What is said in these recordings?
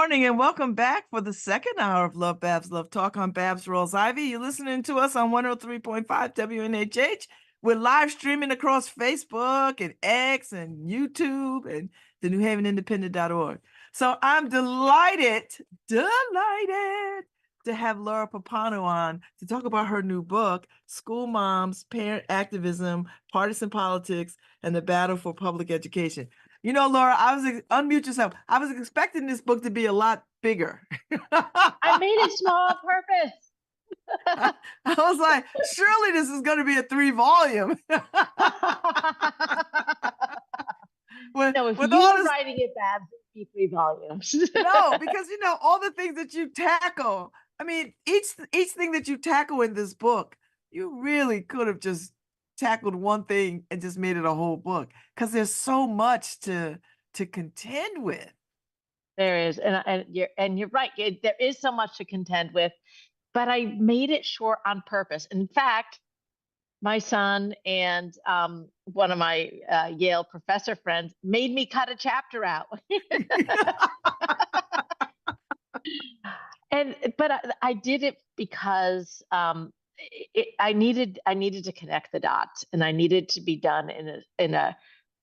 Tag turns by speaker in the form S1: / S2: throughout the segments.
S1: morning and welcome back for the second hour of Love Babz Love Talk on Babz Rawls-Ivy. You're listening to us on 103.5 WNHH. We're live streaming across Facebook and X and YouTube and the NewHavenIndependent.org. So I'm delighted to have Laura Pappano on to talk about her new book, School Moms, Parent Activism, Partisan Politics, and the Battle for Public Education. You know, Laura, unmute yourself. I was expecting this book to be a lot bigger.
S2: I made it small on purpose.
S1: I was like, surely this is going to be a 3-volume.
S2: No, if you were writing it, Babz, it'd be 3 volumes.
S1: No, because all the things that you tackle. I mean, each thing that you tackle in this book, you really could have just tackled one thing and just made it a whole book because there's so much to contend with.
S2: There is, and you're right. There is so much to contend with, but I made it short on purpose. In fact, my son and one of my Yale professor friends made me cut a chapter out. But I did it because I needed to connect the dots, and I needed to be done in a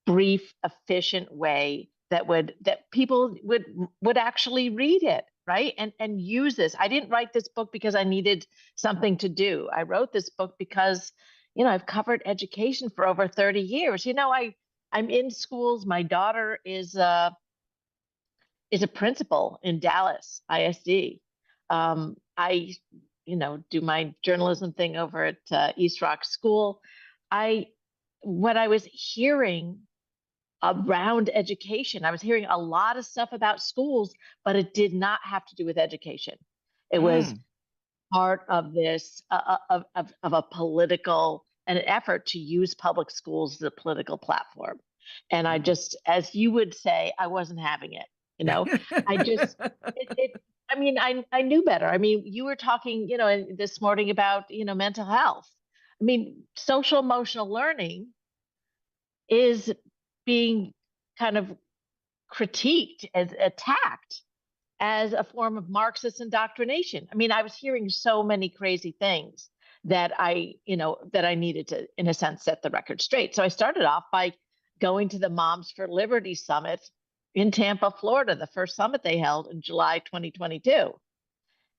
S2: brief, efficient way that people would actually read it, right? And use this. I didn't write this book because I needed something to do. I wrote this book because I've covered education for over 30 years. I'm in schools. My daughter is a principal in Dallas ISD. I do my journalism thing over at East Rock School. What I was hearing around education, I was hearing a lot of stuff about schools, but it did not have to do with education. It was part of this of a political an effort to use public schools as a political platform. And I just, as you would say, I wasn't having it. I just I knew better. I mean, you were talking, this morning about, mental health. I mean, social emotional learning is being kind of critiqued as attacked as a form of Marxist indoctrination. I mean, I was hearing so many crazy things that I needed to, in a sense, set the record straight. So I started off by going to the Moms for Liberty Summit in Tampa, Florida, the first summit they held in July 2022.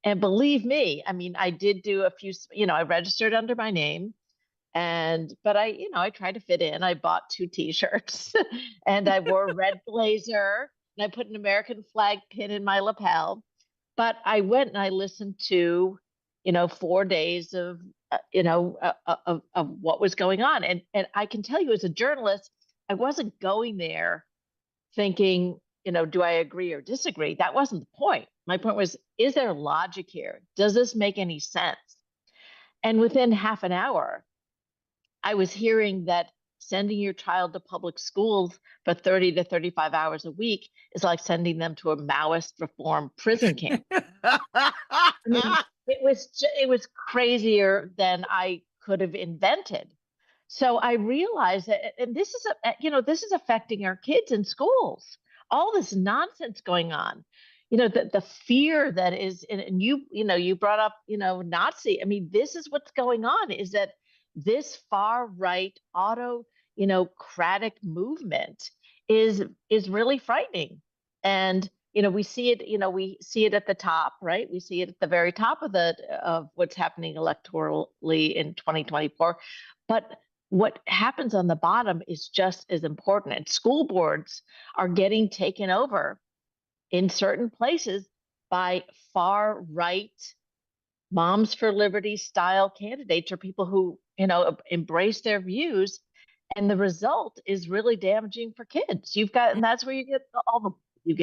S2: And believe me, I mean, I did do a few, I registered under my name, but I tried to fit in. I bought 2 T-shirts and I wore a red blazer and I put an American flag pin in my lapel. But I went and I listened to, 4 days of, of what was going on. And I can tell you, as a journalist, I wasn't going there thinking, do I agree or disagree? That wasn't the point. My point was, is there logic here? Does this make any sense? And within half an hour, I was hearing that sending your child to public schools for 30 to 35 hours a week is like sending them to a Maoist reform prison camp. I mean, it was crazier than I could have invented. So I realized that, and this is affecting our kids in schools. All this nonsense going on, the fear that is, and you brought up, Nazi. I mean, this is what's going on. Is that this far right autocratic movement is really frightening, and we see it at the top, right? We see it at the very top of what's happening electorally in 2024, but what happens on the bottom is just as important. And school boards are getting taken over in certain places by far right Moms for Liberty style candidates, or people who embrace their views, and the result is really damaging for kids. And that's where you get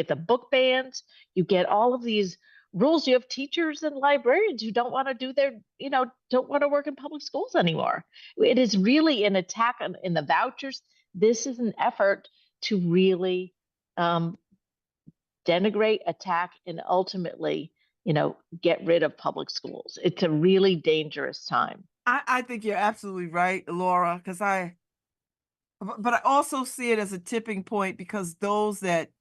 S2: the book bans, you get all of these rules. You have teachers and librarians who don't want to do don't want to work in public schools anymore. It is really an attack in the vouchers. This is an effort to really denigrate, attack, and ultimately, get rid of public schools. It's a really dangerous time.
S1: I think you're absolutely right, Laura, but I also see it as a tipping point because those that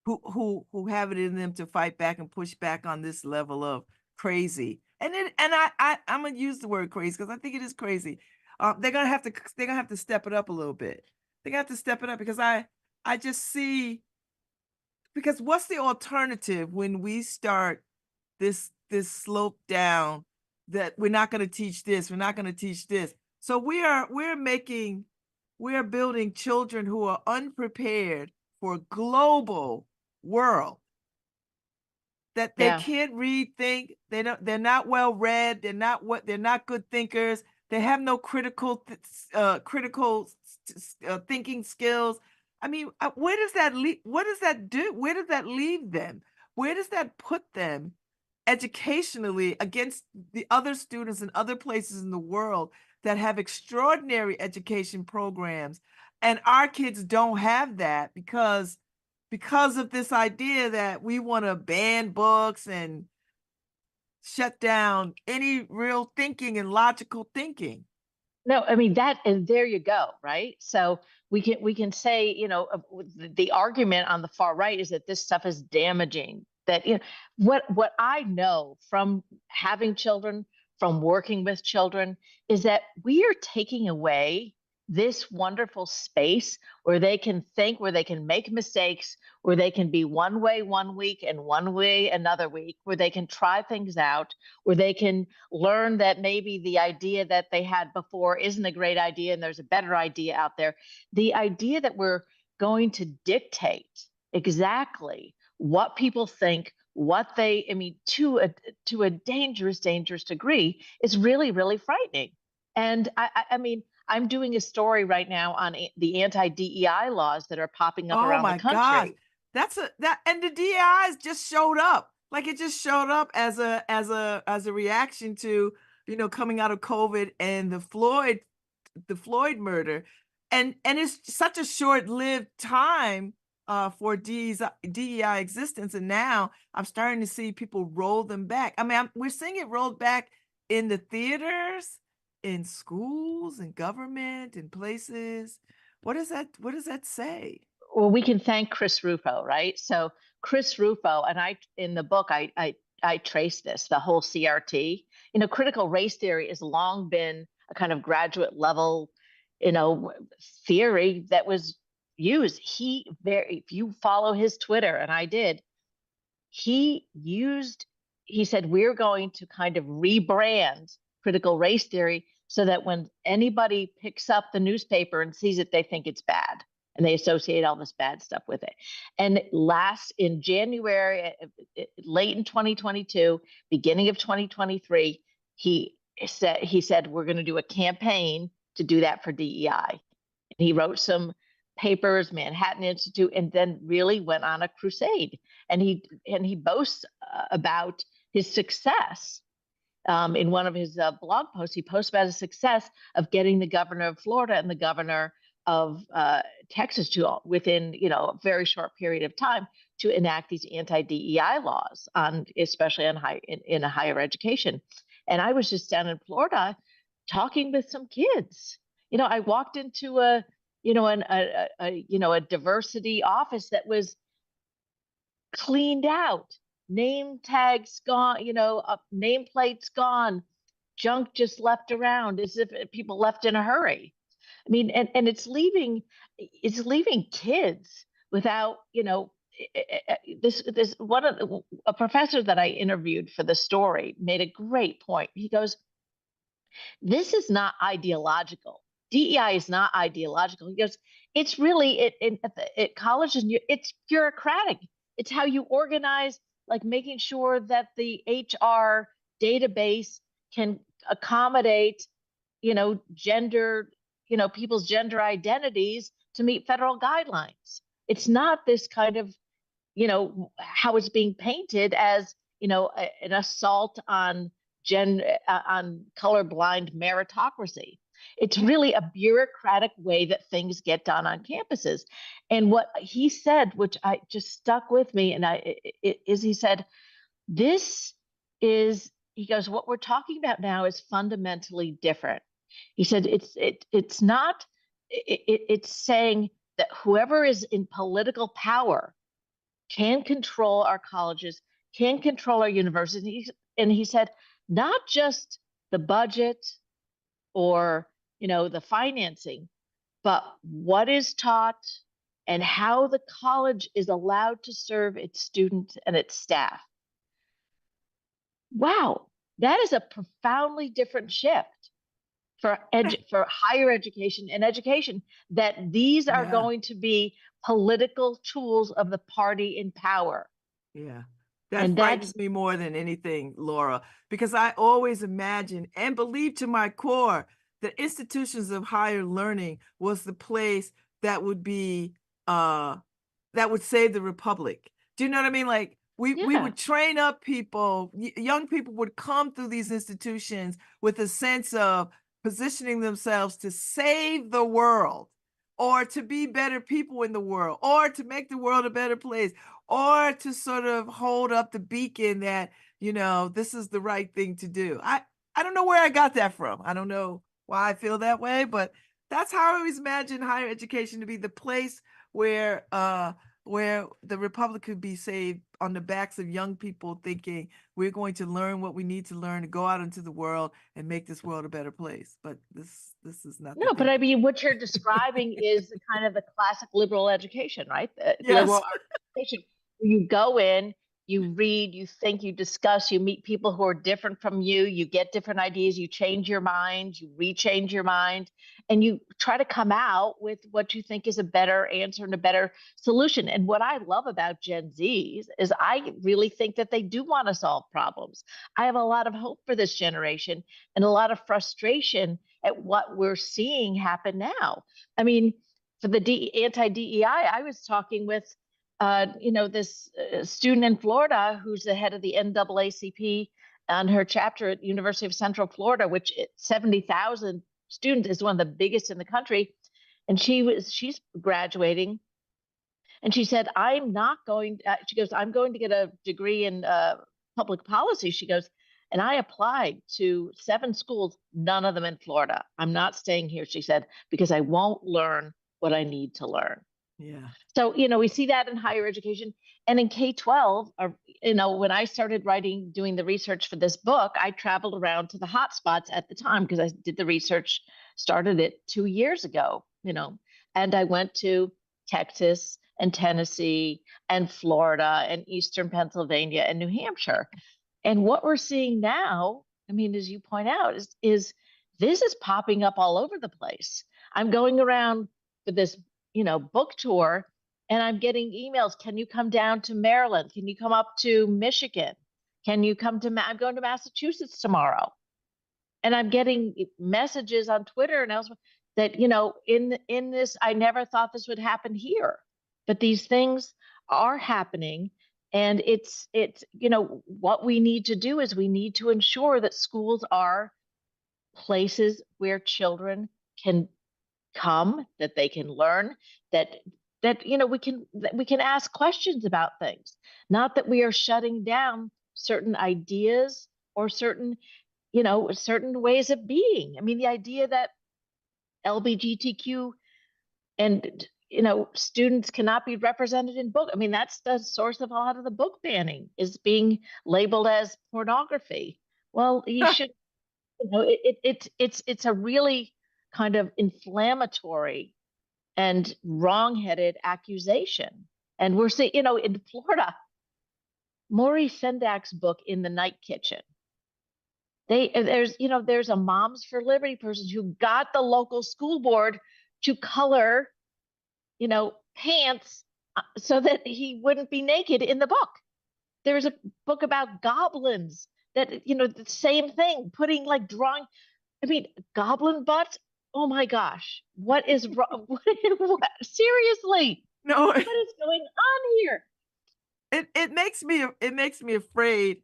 S1: who have it in them to fight back and push back on this level of crazy. I'm gonna use the word crazy because I think it is crazy. They're gonna have to step it up a little bit. They're gonna have to step it up because I just see, because what's the alternative when we start this slope down, that we're not going to teach this, we're not going to teach this. So we're building children who are unprepared for a global world, that they
S2: Yeah.
S1: can't read, think, they're not well read, they're not good thinkers, they have no thinking skills. I mean, where does that leave, what does that do? Where does that leave them? Where does that put them educationally against the other students in other places in the world that have extraordinary education programs? And our kids don't have that because of this idea that we want to ban books and shut down any real thinking and logical thinking.
S2: No, I mean that, and there you go, right? So we can say, the argument on the far right is that this stuff is damaging. That, what I know from having children, from working with children, is that we are taking away this wonderful space where they can think, where they can make mistakes, where they can be one way one week and one way another week, where they can try things out, where they can learn that maybe the idea that they had before isn't a great idea and there's a better idea out there. The idea that we're going to dictate exactly what people think, I mean, to a dangerous, dangerous degree, is really, really frightening. And I mean, I'm doing a story right now on the anti-DEI laws that are popping up
S1: Oh
S2: around the
S1: my gosh.
S2: country.
S1: And the DIs just showed up. Like, it just showed up as a reaction to, coming out of COVID and the Floyd murder. And it's such a short-lived time for DEI existence. And now I'm starting to see people roll them back. I mean, we're seeing it rolled back in the theaters, in schools, in government, in places. What does that say?
S2: Well, we can thank Chris Rufo, right? So Chris Rufo, and in the book, I trace this, the whole CRT. Critical race theory has long been a kind of graduate level, theory that was used. If you follow his Twitter, and I did, he said, we're going to kind of rebrand critical race theory so that when anybody picks up the newspaper and sees it, they think it's bad and they associate all this bad stuff with it. And in January, late in 2022, beginning of 2023, he said we're going to do a campaign to do that for DEI. And he wrote some papers, Manhattan Institute, and then really went on a crusade. And he boasts about his success. In one of his blog posts, he posts about his success of getting the governor of Florida and the governor of Texas to, within a very short period of time, to enact these anti-DEI laws especially in higher education. And I was just down in Florida talking with some kids. I walked into a diversity office that was cleaned out, name tags gone, nameplates gone, junk just left around as if people left in a hurry. I mean, and it's leaving kids without, this one of a professor that I interviewed for the story made a great point. He goes, this is not ideological. DEI is not ideological. He goes, it's really at colleges, it's bureaucratic. It's how you organize, like making sure that the HR database can accommodate, gender, people's gender identities to meet federal guidelines. It's not this kind of, how it's being painted as, an assault on colorblind meritocracy. It's really a bureaucratic way that things get done on campuses. And what he said, which I just stuck with me, and he said, he goes, what we're talking about now is fundamentally different. He said, it's not, it's saying that whoever is in political power can control our colleges, can control our universities. And he said, not just the budget or, the financing, but what is taught and how the college is allowed to serve its students and its staff. Wow, that is a profoundly different shift for higher education and education, that these are
S1: Yeah.
S2: going to be political tools of the party in power.
S1: Yeah. That
S2: And
S1: frightens me more than anything, Laura, because I always imagined and believed to my core that institutions of higher learning was the place that would be that would save the republic. Do you know what I mean? Like we
S2: yeah,
S1: would train up people, young people would come through these institutions with a sense of positioning themselves to save the world or to be better people in the world or to make the world a better place or to sort of hold up the beacon that, this is the right thing to do. I don't know where I got that from. I don't know why I feel that way, but that's how I always imagined higher education to be the place where the republic could be saved on the backs of young people thinking we're going to learn what we need to learn to go out into the world and make this world a better place. But this is not the
S2: no, but
S1: case.
S2: I mean, what you're describing is the kind of the classic liberal education, right? The liberal
S1: Yes.
S2: arts education, where you go in, you read, you think, you discuss, you meet people who are different from you get different ideas, you change your mind, you rechange your mind, and you try to come out with what you think is a better answer and a better solution. And what I love about Gen Zs is I really think that they do want to solve problems. I have a lot of hope for this generation and a lot of frustration at what we're seeing happen now. I mean, for the anti-DEI, I was talking with this student in Florida who's the head of the NAACP on her chapter at University of Central Florida, which 70,000 students is one of the biggest in the country. And she's graduating, and she said, I'm not going, she goes, I'm going to get a degree in public policy. She goes, and I applied to 7 schools, none of them in Florida. I'm not staying here, she said, because I won't learn what I need to learn.
S1: Yeah.
S2: So, we see that in higher education and in K-12, when I started doing the research for this book, I traveled around to the hot spots at the time because I did the research, started it 2 years ago, and I went to Texas and Tennessee and Florida and Eastern Pennsylvania and New Hampshire. And what we're seeing now, I mean, as you point out, is this is popping up all over the place. I'm going around for this, book tour, and I'm getting emails. Can you come down to Maryland? Can you come up to Michigan? Can you come to, I'm going to Massachusetts tomorrow. And I'm getting messages on Twitter and elsewhere that, in this, I never thought this would happen here, but these things are happening. And it's, what we need to do is we need to ensure that schools are places where children can come, that they can learn, that we can ask questions about things, not that we are shutting down certain ideas or certain ways of being. I mean, the idea that LGBTQ and students cannot be represented in book. I mean, that's the source of a lot of the book banning, is being labeled as pornography. Well, you should, it's a really kind of inflammatory and wrong-headed accusation. And we're seeing, in Florida, Maurice Sendak's book In the Night Kitchen. There's a Moms for Liberty person who got the local school board to color, pants so that he wouldn't be naked in the book. There's a book about goblins that, the same thing, putting like drawing, I mean, goblin butts. Oh my gosh, what is wrong? What, seriously,
S1: No,
S2: what is going on here?
S1: it makes me afraid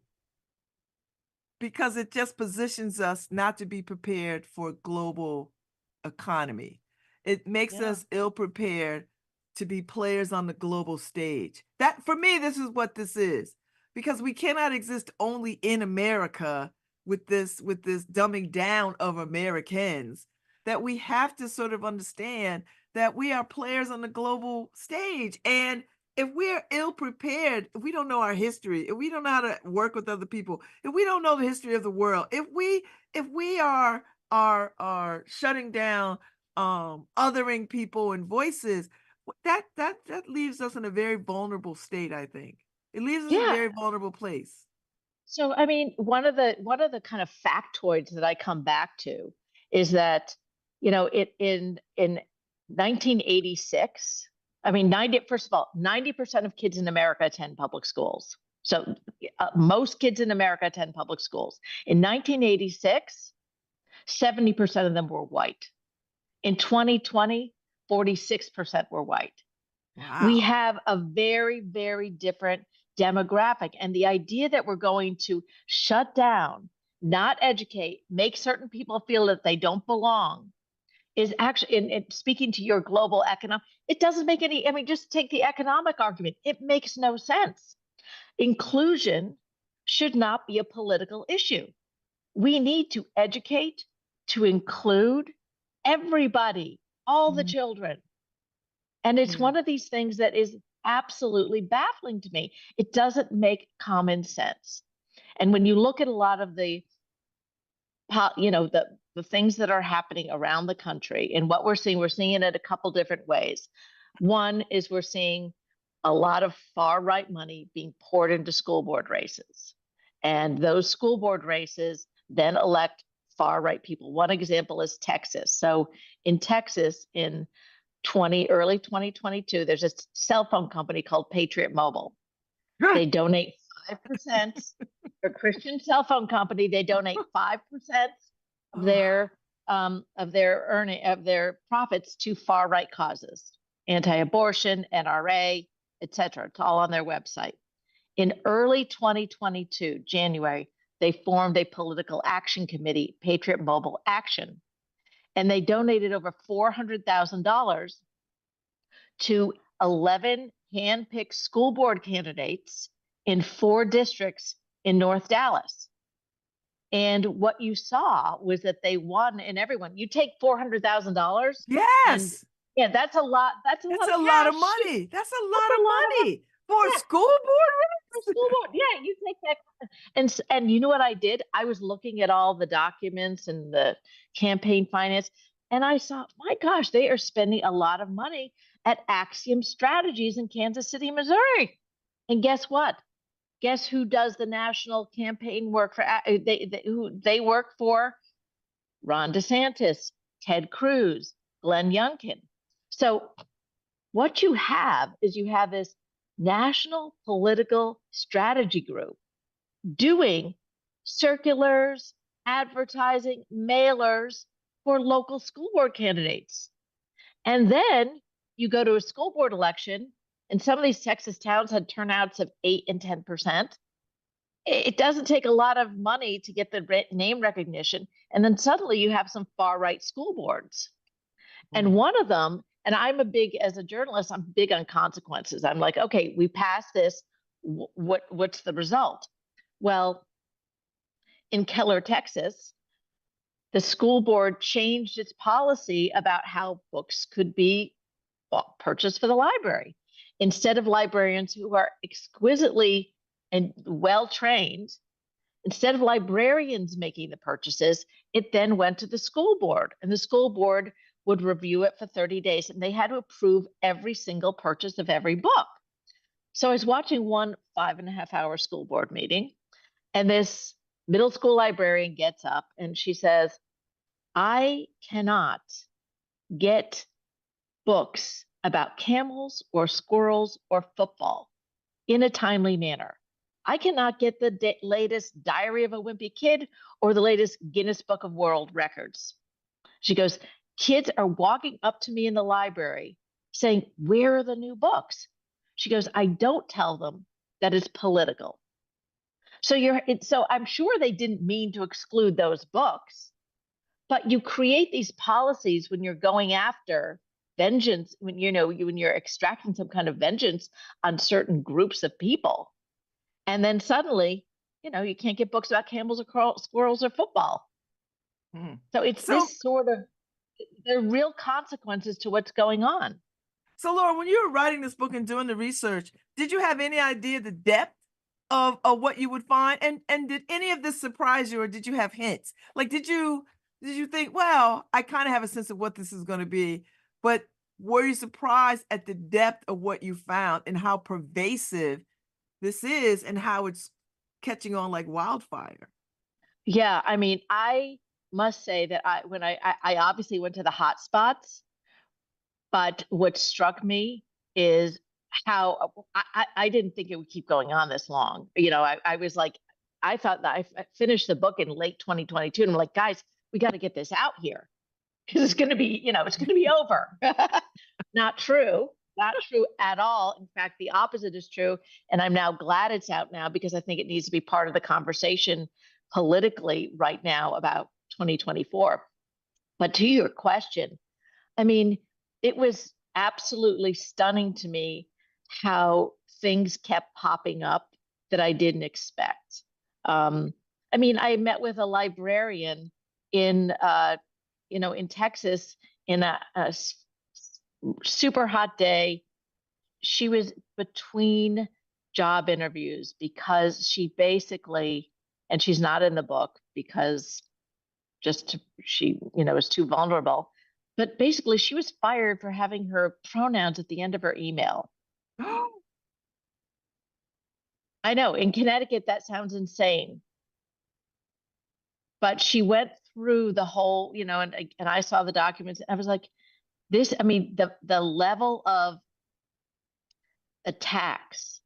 S1: because it just positions us not to be prepared for global economy. It makes
S2: Yeah.
S1: us ill prepared to be players on the global stage. That for me, this is what this is. Because we cannot exist only in America with this dumbing down of Americans, that we have to sort of understand that we are players on the global stage. And if we're ill prepared, if we don't know our history, if we don't know how to work with other people, if we don't know the history of the world, if we are shutting down othering people and voices, that leaves us in a very vulnerable state, I think. It leaves us in a
S2: Yeah.
S1: very vulnerable place.
S2: So, I mean, one of the kind of factoids that I come back to is that, in 1986, I mean, 90, first of all, 90% of kids in America attend public schools. So, most kids in America attend public schools. In 1986, 70% of them were white. In 2020, 46% were white. We
S1: Wow.
S2: have a very, very different demographic. And the idea that we're going to shut down, not educate, make certain people feel that they don't belong is actually, in speaking to your global economic, it doesn't make any, I mean, just take the economic argument. It makes no sense. Inclusion should not be a political issue. We need to educate, to include everybody, all the
S1: Mhm.
S2: children. And it's
S1: Yeah.
S2: one of these things that is absolutely baffling to me. It doesn't make common sense. And when you look at a lot of the things that are happening around the country and what we're seeing it a couple different ways. One is we're seeing a lot of far right money being poured into school board races. And those school board races then elect far right people. One example is Texas. So in Texas, in early 2022, there's a cell phone company called Patriot Mobile. They donate 5% for Christian cell phone company. They donate 5% of
S1: Oh,
S2: their profits to far right causes, anti-abortion, NRA, etc. It's all on their website. In early 2022, January, they formed a political action committee, Patriot Mobile Action, and they donated over $400,000 to 11 handpicked school board candidates in 4 districts in North Dallas. And what you saw was that they won in everyone. You take $400,000 and
S1: yes.
S2: yeah, that's a lot. That's a
S1: That's
S2: lot of
S1: a lot of
S2: cash.
S1: money. That's a
S2: That's
S1: lot
S2: a
S1: of
S2: lot of money.
S1: money for a
S2: Yeah,
S1: school board
S2: for
S1: race.
S2: school board. Yeah, you take that. And you know what I did? I was looking at all the documents and the campaign finance, and I saw, my gosh, they are spending a lot of money at Axiom Strategies in Kansas City, Missouri. And guess what? Guess who does the national campaign work for? They work for Ron DeSantis, Ted Cruz, Glenn Youngkin. So what you have is you have this national political strategy group doing circulars, advertising, mailers for local school board candidates. And then you go to a school board election, and some of these Texas towns had turnouts of 8 and 10%. It doesn't take a lot of money to get the name recognition. And then suddenly you have some far right school boards. And
S1: Mm.
S2: one of them, and as a journalist, I'm big on consequences. I'm like, okay, we passed this. What's the result? Well, in Keller, Texas, the school board changed its policy about how books could be purchased for the library. Instead of librarians who are exquisitely and well trained, instead of librarians making the purchases, it then went to the school board, and the school board would review it for 30 days, and they had to approve every single purchase of every book. So I was watching one 5.5-hour school board meeting, and this middle school librarian gets up and she says, I cannot get books about camels or squirrels or football in a timely manner. I cannot get the latest Diary of a Wimpy Kid or the latest Guinness Book of World Records. She goes, kids are walking up to me in the library saying, where are the new books? She goes, I don't tell them that it's political. So I'm sure they didn't mean to exclude those books, but you create these policies when you're going after vengeance, when you're extracting some kind of vengeance on certain groups of people. And then suddenly, you can't get books about camels or squirrels or football.
S1: Mm.
S2: So it's
S1: So
S2: this sort of, there are real consequences to what's going on.
S1: So, Laura, when you were writing this book and doing the research, did you have any idea the depth of what you would find? And did any of this surprise you, or did you have hints? Like, did you think, well, I kind of have a sense of what this is going to be, but were you surprised at the depth of what you found and how pervasive this is and how it's catching on like wildfire?
S2: Yeah, I mean, I must say that I obviously went to the hot spots, but what struck me is how I didn't think it would keep going on this long. I was like, I thought that I finished the book in late 2022, and I'm like, guys, we got to get this out here because it's going to be, it's going to be over. Not true. Not true at all. In fact, the opposite is true. And I'm now glad it's out now because I think it needs to be part of the conversation politically right now about 2024. But to your question, I mean, it was absolutely stunning to me how things kept popping up that I didn't expect. Um, I mean, I met with a librarian in, in Texas in a super hot day. She was between job interviews because she basically, and she's not in the book because she, was too vulnerable. But basically, she was fired for having her pronouns at the end of her email. I know in Connecticut, that sounds insane. But she went through the whole, and I saw the documents. I was like, I mean, the level of attacks.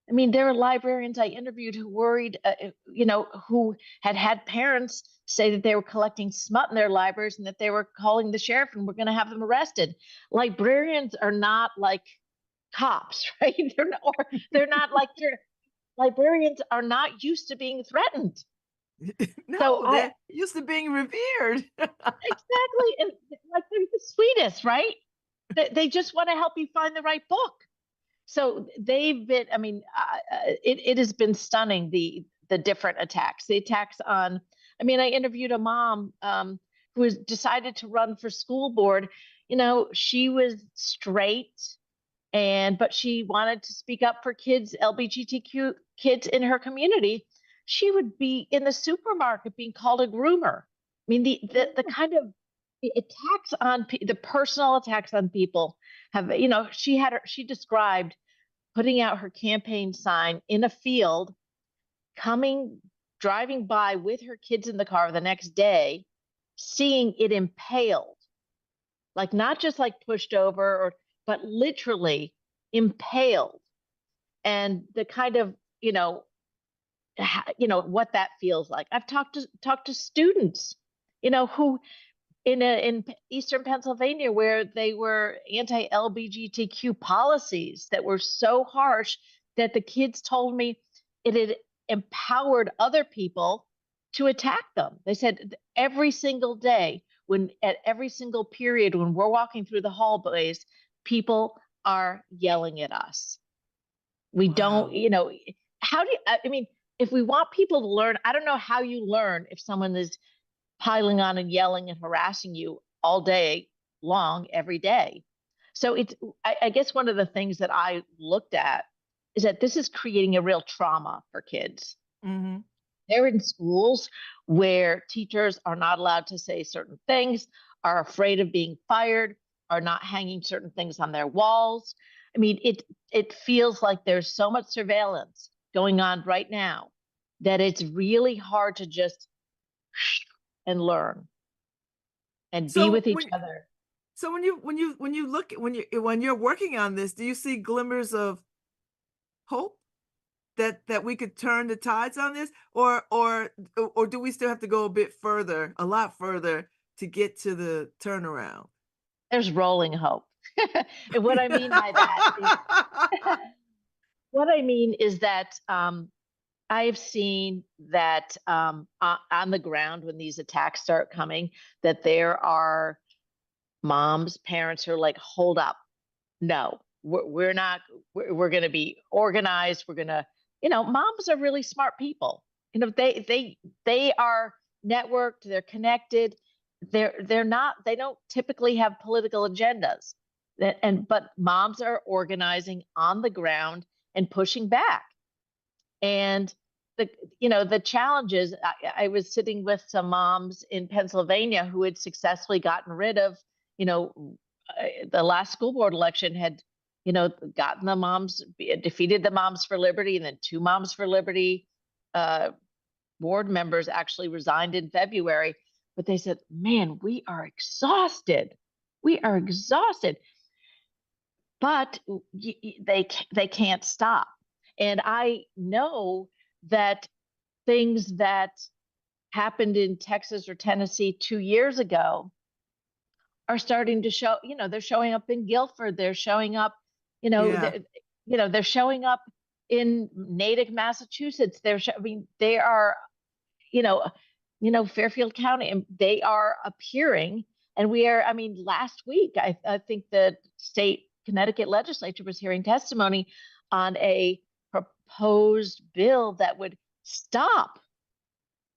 S2: I mean, there are librarians I interviewed who worried, who had parents say that they were collecting smut in their libraries and that they were calling the sheriff and were going to have them arrested. Librarians are not like cops, right? They're not like librarians are not used to being threatened.
S1: No, they're used to being revered.
S2: Exactly, and like they're the sweetest, right? They just want to help you find the right book. So they've been, I mean, it has been stunning, the different attacks. The attacks on, I mean, I interviewed a mom who has decided to run for school board. She was straight, but she wanted to speak up for kids, LGBTQ kids in her community. She would be in the supermarket being called a groomer. I mean, the kind of the attacks on the personal attacks on people have, she described putting out her campaign sign in a field, driving by with her kids in the car the next day, seeing it impaled, like not just like pushed over but literally impaled. And the kind of, what that feels like. I've talked to students, who in Eastern Pennsylvania, where they were anti-LGBTQ policies that were so harsh that the kids told me it had empowered other people to attack them. They said every single day, at every single period when we're walking through the hallways, people are yelling at us. We don't, how do you, I mean, if we want people to learn, I don't know how you learn if someone is piling on and yelling and harassing you all day long, every day. So I guess one of the things that I looked at is that this is creating a real trauma for kids.
S1: Mm-hmm.
S2: They're in schools where teachers are not allowed to say certain things, are afraid of being fired, are not hanging certain things on their walls. I mean, it feels like there's so much surveillance going on right now that it's really hard to just and learn and be with each other.
S1: So when you're working on this, do you see glimmers of hope that we could turn the tides on this, or do we still have to go a lot further to get to the turnaround?
S2: There's rolling hope. And what I mean by that what I mean is that I've seen that on the ground when these attacks start coming, that there are moms, parents who are like, hold up, no, we're not, we're going to be organized. We're going to, moms are really smart people. They are networked, they're connected. They don't typically have political agendas. But moms are organizing on the ground and pushing back. And the challenges, I was sitting with some moms in Pennsylvania who had successfully gotten rid of, the last school board election had, gotten the moms, defeated the Moms for Liberty, and then 2 Moms for Liberty board members actually resigned in February. But they said, man, we are exhausted. We are exhausted. But they can't stop. And I know that things that happened in Texas or Tennessee 2 years ago are starting to show, they're showing up in Guilford, they're showing up,
S1: Yeah.
S2: they're showing up in Natick, Massachusetts. They are, Fairfield County, and they are appearing. And last week, I think the state Connecticut legislature was hearing testimony on a proposed bill that would stop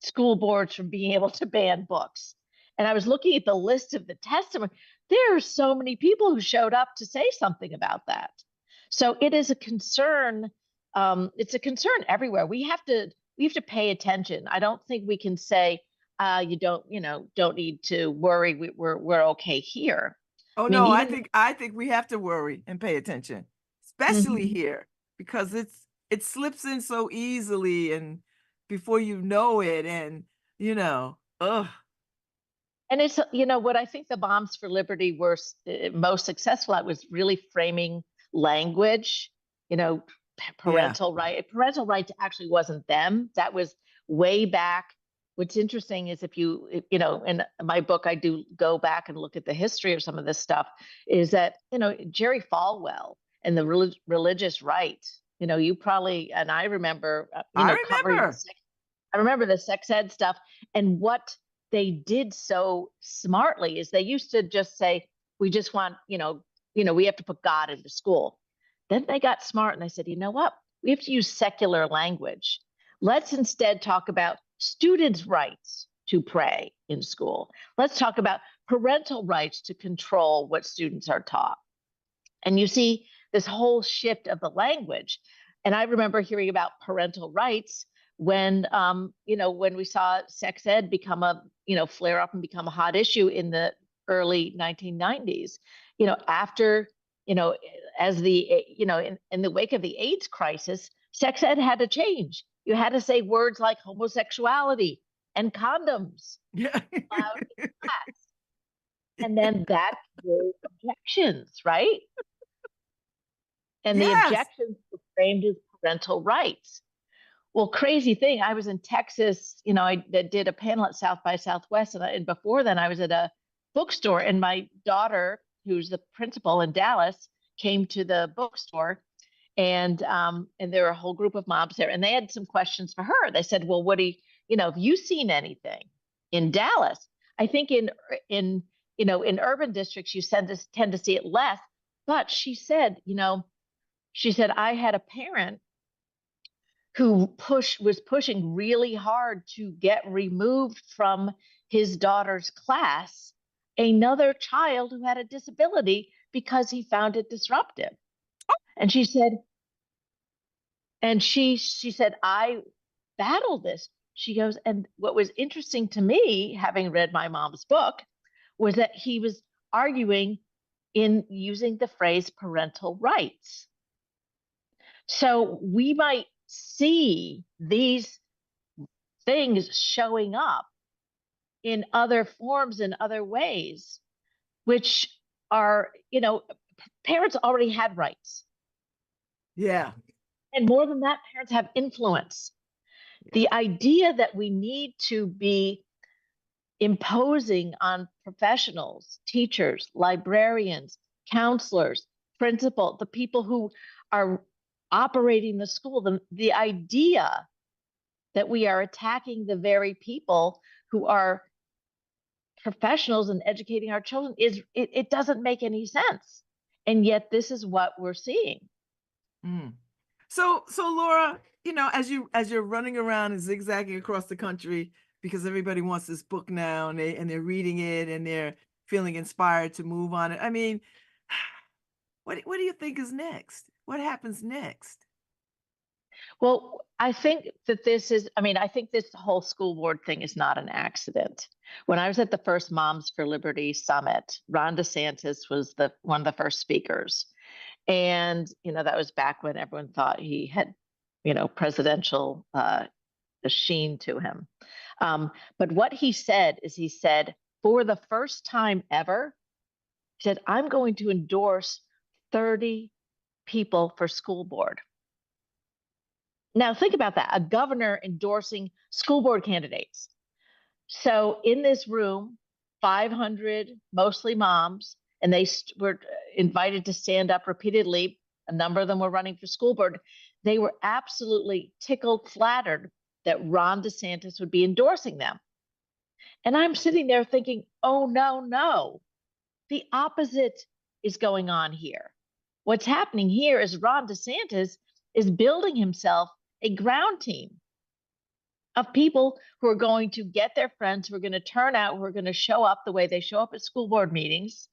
S2: school boards from being able to ban books. And I was looking at the list of the testimony. There are so many people who showed up to say something about that. So it is a concern. It's a concern everywhere. We have to pay attention. I don't think we can say you don't need to worry. We're okay here.
S1: Oh
S2: I mean,
S1: no,
S2: even
S1: I think we have to worry and pay attention, especially
S2: Mhm.
S1: here, because it slips in so easily and before you know it, and ugh.
S2: And it's, what I think the Moms for Liberty were most successful at was really framing language, you know,
S1: Yeah.
S2: parental right. Parental rights actually wasn't them. That was way back. What's interesting is in my book, I do go back and look at the history of some of this stuff, is that, Jerry Falwell and the religious right, you probably, and I remember,
S1: I
S2: covering
S1: remember.
S2: I remember the sex ed stuff. And what they did so smartly is they used to just say, we just want, we have to put God into school. Then they got smart and they said, you know what? We have to use secular language. Let's instead talk about students' rights to pray in school. Let's talk about parental rights to control what students are taught. And you see this whole shift of the language. And I remember hearing about parental rights when when we saw sex ed become flare up and become a hot issue in the early 1990s. After as the in the wake of the AIDS crisis, sex ed had to change. You had to say words like homosexuality and condoms
S1: Yeah.
S2: allowed in class. And then that drew objections, right? And the
S1: Yes.
S2: objections were framed as parental rights. Well, crazy thing, I was in Texas, I did a panel at South by Southwest, and before then I was at a bookstore, and my daughter, who's the principal in Dallas, came to the bookstore, and there were a whole group of moms there, and they had some questions for her. They said, well, what have you seen anything in Dallas? I think in in urban districts you tend to see it less, but she said, I had a parent who was pushing really hard to get removed from his daughter's class another child who had a disability because he found it disruptive. And she said, I battled this. She goes, and what was interesting to me, having read my mom's book, was that he was arguing in using the phrase parental rights. So we might see these things showing up in other forms, in other ways, which are, parents already had rights.
S1: Yeah.
S2: And more than that, parents have influence. The idea that we need to be imposing on professionals, teachers, librarians, counselors, principal, the people who are operating the school, the idea that we are attacking the very people who are professionals in educating our children it doesn't make any sense. And yet this is what we're seeing.
S1: Mm. So Laura, as you're running around and zigzagging across the country because everybody wants this book now and they're reading it and they're feeling inspired to move on it. I mean, What do you think is next? What happens next?
S2: Well, I think that this is, I mean, I think this whole school board thing is not an accident. When I was at the first Moms for Liberty summit, Ron DeSantis was one of the first speakers. And, that was back when everyone thought he had, presidential sheen to him. But what he said is he said, for the first time ever, he said, I'm going to endorse 30 people for school board. Now, think about that, a governor endorsing school board candidates. So in this room, 500, mostly moms, and they were invited to stand up repeatedly. A number of them were running for school board. They were absolutely tickled, flattered that Ron DeSantis would be endorsing them. And I'm sitting there thinking, oh, no, no. The opposite is going on here. What's happening here is Ron DeSantis is building himself a ground team of people who are going to get their friends, who are going to turn out, who are going to show up the way they show up at school board meetings,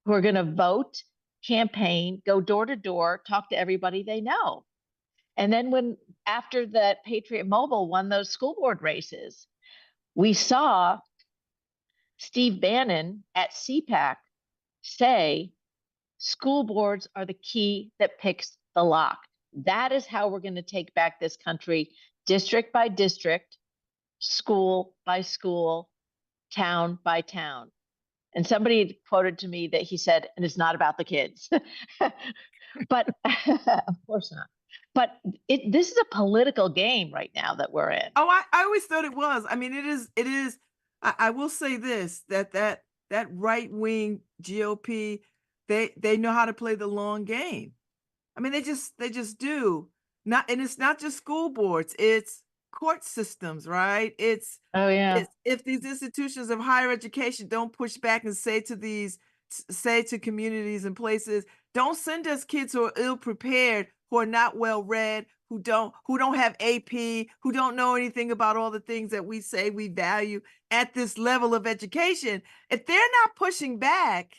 S2: who are going to vote, campaign, go door to door, talk to everybody they know. And then after that Patriot Mobile won those school board races, we saw Steve Bannon at CPAC say, school boards are the key that picks the lock. That is how we're going to take back this country, district by district, school by school, town by town. And somebody quoted to me that he said, and it's not about the kids. But of course not. But this is a political game right now that we're in.
S1: Oh, I always thought it was. I mean, it is. I will say this, that right-wing GOP, they know how to play the long game. I mean, they just do. And it's not just school boards, it's court systems, right?
S2: Oh yeah.
S1: It's if these institutions of higher education don't push back and say to communities and places, don't send us kids who are ill prepared, who are not well read, who don't have AP, who don't know anything about all the things that we say we value at this level of education. If they're not pushing back,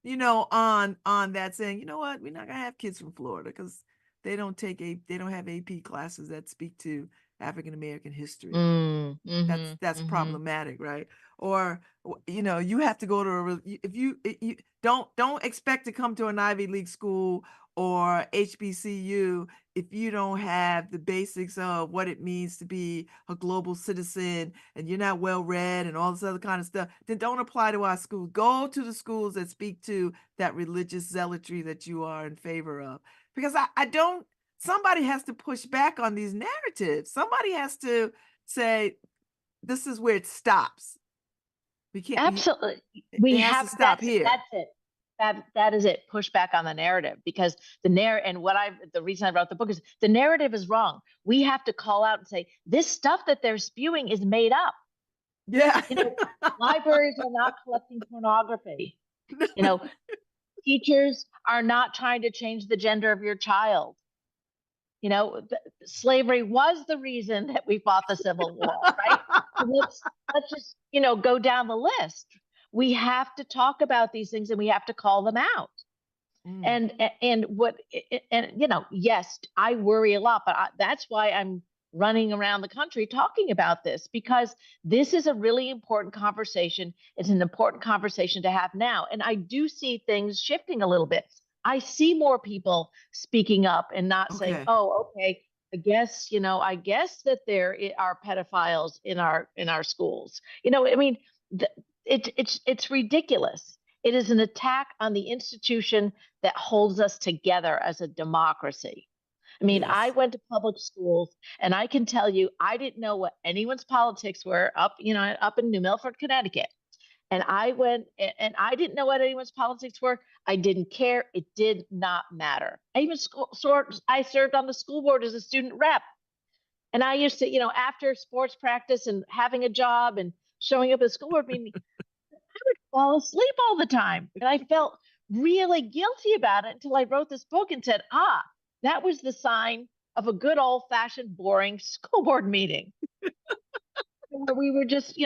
S1: on that, saying, you know what, we're not gonna have kids from Florida because they don't have AP classes that speak to African American history. That's problematic, right? Or you have to go to if you don't expect to come to an Ivy League school or HBCU if you don't have the basics of what it means to be a global citizen and you're not well read and all this other kind of stuff. Then don't apply to our schools. Go to the schools that speak to that religious zealotry that you are in favor of. Because I don't. Somebody has to push back on these narratives. Somebody has to say, this is where it stops. We can't.
S2: Absolutely.
S1: It has to stop here.
S2: That's it. That is it. Push back on the narrative, because the reason I wrote the book is the narrative is wrong. We have to call out and say, this stuff that they're spewing is made up.
S1: Yeah.
S2: Libraries are not collecting pornography. Teachers are not trying to change the gender of your child. Slavery was the reason that we fought the Civil War, right? So let's just, go down the list. We have to talk about these things and we have to call them out. And yes, I worry a lot, but that's why I'm running around the country talking about this, because this is a really important conversation. It's an important conversation to have now. And I do see things shifting a little bit. I see more people speaking up and not saying, oh, okay, I guess that there are pedophiles in our schools. I mean, it's ridiculous. It is an attack on the institution that holds us together as a democracy. I mean, yes. I went to public schools, and I can tell you, I didn't know what anyone's politics were up in New Milford, Connecticut. And I went, and I didn't know what anyone's politics were. I didn't care. It did not matter. I even I served on the school board as a student rep. And I used to, after sports practice and having a job and showing up at the school board meeting, I would fall asleep all the time. And I felt really guilty about it until I wrote this book and said, that was the sign of a good old-fashioned boring school board meeting. Where we were just,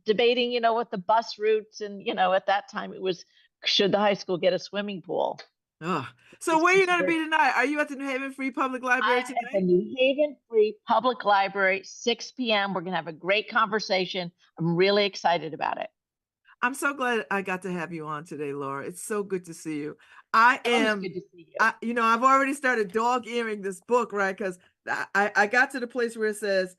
S2: debating, what the bus routes, and, at that time it was, should the high school get a swimming pool?
S1: Oh, so
S2: It's
S1: where are you
S2: just
S1: going to
S2: very.
S1: be tonight? Are you at the New Haven Free Public Library
S2: I'm at the
S1: tonight?
S2: New Haven Free Public Library, 6 p.m. We're going to have a great conversation. I'm really excited about it.
S1: I'm so glad I got to have you on today, Laura. It's so good to see you. I
S2: Always
S1: am,
S2: good to see you.
S1: I've already started dog earing this book, right? Because I got to the place where it says,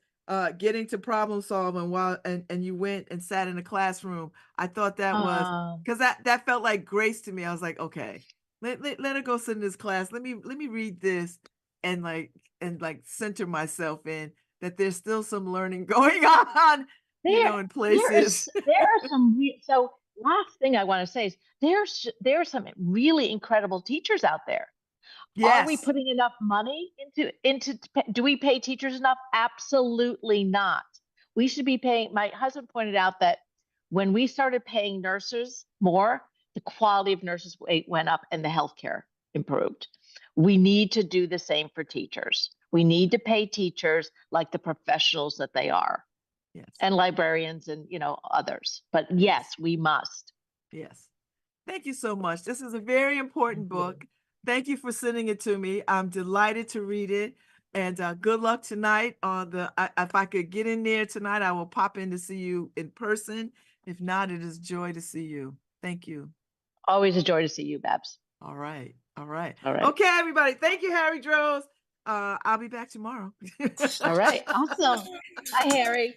S1: getting to problem solving while, and you went and sat in a classroom. I thought that was,
S2: Um,
S1: because that felt like grace to me. I was like, okay, let her go sit in this class. Let me read this and like center myself in that there's still some learning going on,
S2: there,
S1: in
S2: there
S1: places.
S2: is, there are some. So last thing I want to say is there are some really incredible teachers out there. Are we
S1: Yes.
S2: putting enough money into do we pay teachers enough? Absolutely not. We should be paying. My husband pointed out that when we started paying nurses more, the quality of nurses went up and the healthcare improved. We need to do the same for teachers. We need to pay teachers like the professionals that they are,
S1: Yes.
S2: and librarians and others. But
S1: Yes.
S2: yes, we must.
S1: Yes. Thank you so much. This is a very important
S2: Thank you.
S1: book. Thank you for sending it to me. I'm delighted to read it. And good luck tonight. If I could get in there tonight, I will pop in to see you in person. If not, it is joy to see you. Thank you.
S2: Always a joy to see you, Babz.
S1: All right. All right.
S2: All right.
S1: Okay, everybody. Thank you, Harry Droz. I'll be back tomorrow.
S2: All right. Awesome. Hi, Harry.